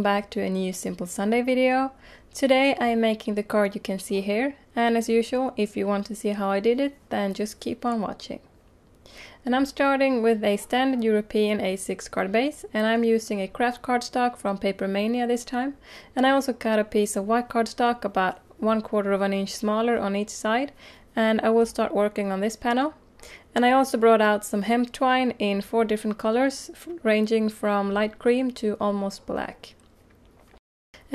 welcome back to a new Simple Sunday video. Today I am making the card you can see here, and as usual, if you want to see how I did it, then just keep on watching. And I'm starting with a standard European A6 card base, and I'm using a craft cardstock from Paper Mania this time, and I also cut a piece of white cardstock about 1/4 of an inch smaller on each side, and I will start working on this panel. And I also brought out some hemp twine in 4 different colors, ranging from light cream to almost black.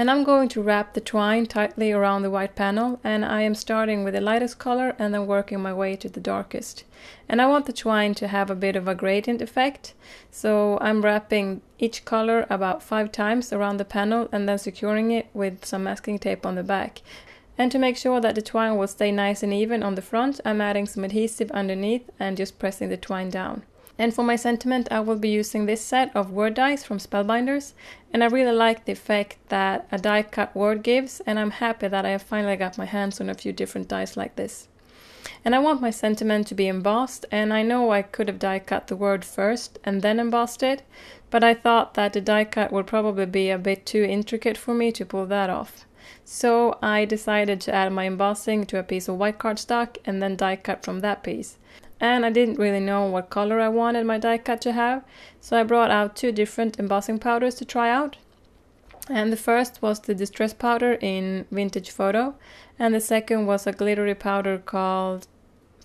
And I'm going to wrap the twine tightly around the white panel, and I am starting with the lightest color and then working my way to the darkest. And I want the twine to have a bit of a gradient effect, so I'm wrapping each color about 5 times around the panel and then securing it with some masking tape on the back. And to make sure that the twine will stay nice and even on the front, I'm adding some adhesive underneath and just pressing the twine down. And for my sentiment, I will be using this set of word dies from Spellbinders, and I really like the effect that a die cut word gives, and I'm happy that I have finally got my hands on a few different dies like this. And I want my sentiment to be embossed, and I know I could have die cut the word first and then embossed it, but I thought that the die cut would probably be a bit too intricate for me to pull that off. So I decided to add my embossing to a piece of white cardstock and then die cut from that piece. And I didn't really know what color I wanted my die cut to have, so I brought out 2 different embossing powders to try out. And the first was the distress powder in Vintage Photo, and the second was a glittery powder called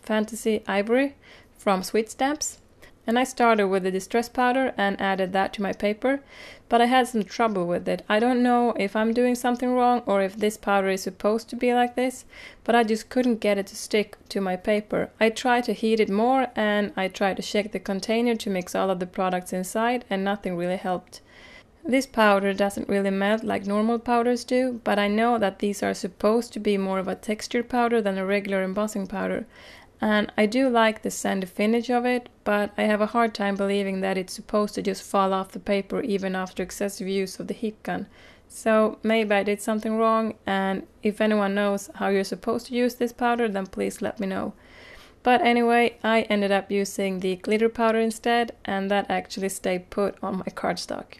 Fantasy Ivory from Sweet Stamps. And I started with the distress powder and added that to my paper, but I had some trouble with it. I don't know if I'm doing something wrong or if this powder is supposed to be like this, but I just couldn't get it to stick to my paper. I tried to heat it more and I tried to shake the container to mix all of the products inside, and nothing really helped. This powder doesn't really melt like normal powders do, but I know that these are supposed to be more of a textured powder than a regular embossing powder. And I do like the sandy finish of it, but I have a hard time believing that it's supposed to just fall off the paper even after excessive use of the heat gun. So maybe I did something wrong, and if anyone knows how you're supposed to use this powder, then please let me know. But anyway, I ended up using the glitter powder instead, and that actually stayed put on my cardstock.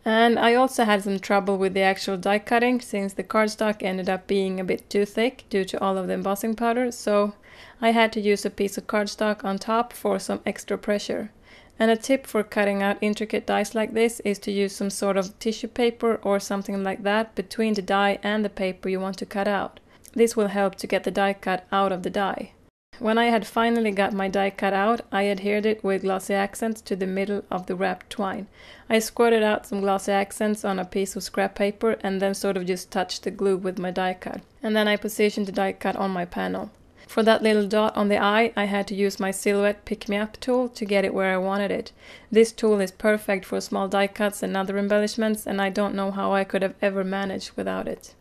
And I also had some trouble with the actual die cutting, since the cardstock ended up being a bit too thick due to all of the embossing powder, so I had to use a piece of cardstock on top for some extra pressure. And a tip for cutting out intricate dies like this is to use some sort of tissue paper or something like that between the die and the paper you want to cut out. This will help to get the die cut out of the die. When I had finally got my die cut out, I adhered it with glossy accents to the middle of the wrapped twine. I squirted out some glossy accents on a piece of scrap paper and then sort of just touched the glue with my die cut. And then I positioned the die cut on my panel. For that little dot on the eye, I had to use my Silhouette Pick-Me-Up tool to get it where I wanted it. This tool is perfect for small die cuts and other embellishments, and I don't know how I could have ever managed without it.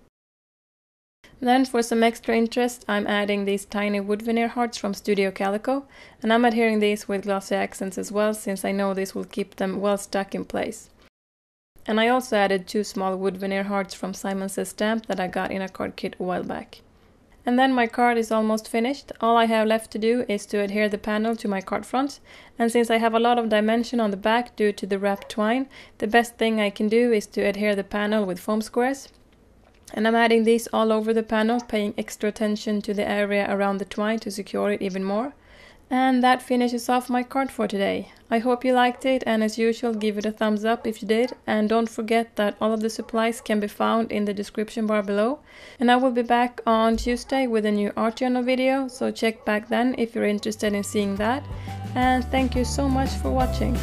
Then for some extra interest, I'm adding these tiny wood veneer hearts from Studio Calico, and I'm adhering these with glossy accents as well, since I know this will keep them well stuck in place. And I also added 2 small wood veneer hearts from Simon Says Stamp that I got in a card kit a while back. And then my card is almost finished. All I have left to do is to adhere the panel to my card front, and since I have a lot of dimension on the back due to the wrapped twine, the best thing I can do is to adhere the panel with foam squares. And I'm adding these all over the panel, paying extra attention to the area around the twine to secure it even more. And that finishes off my card for today. I hope you liked it, and as usual, give it a thumbs up if you did, and don't forget that all of the supplies can be found in the description bar below. And I will be back on Tuesday with a new art journal video, so check back then if you're interested in seeing that. And thank you so much for watching.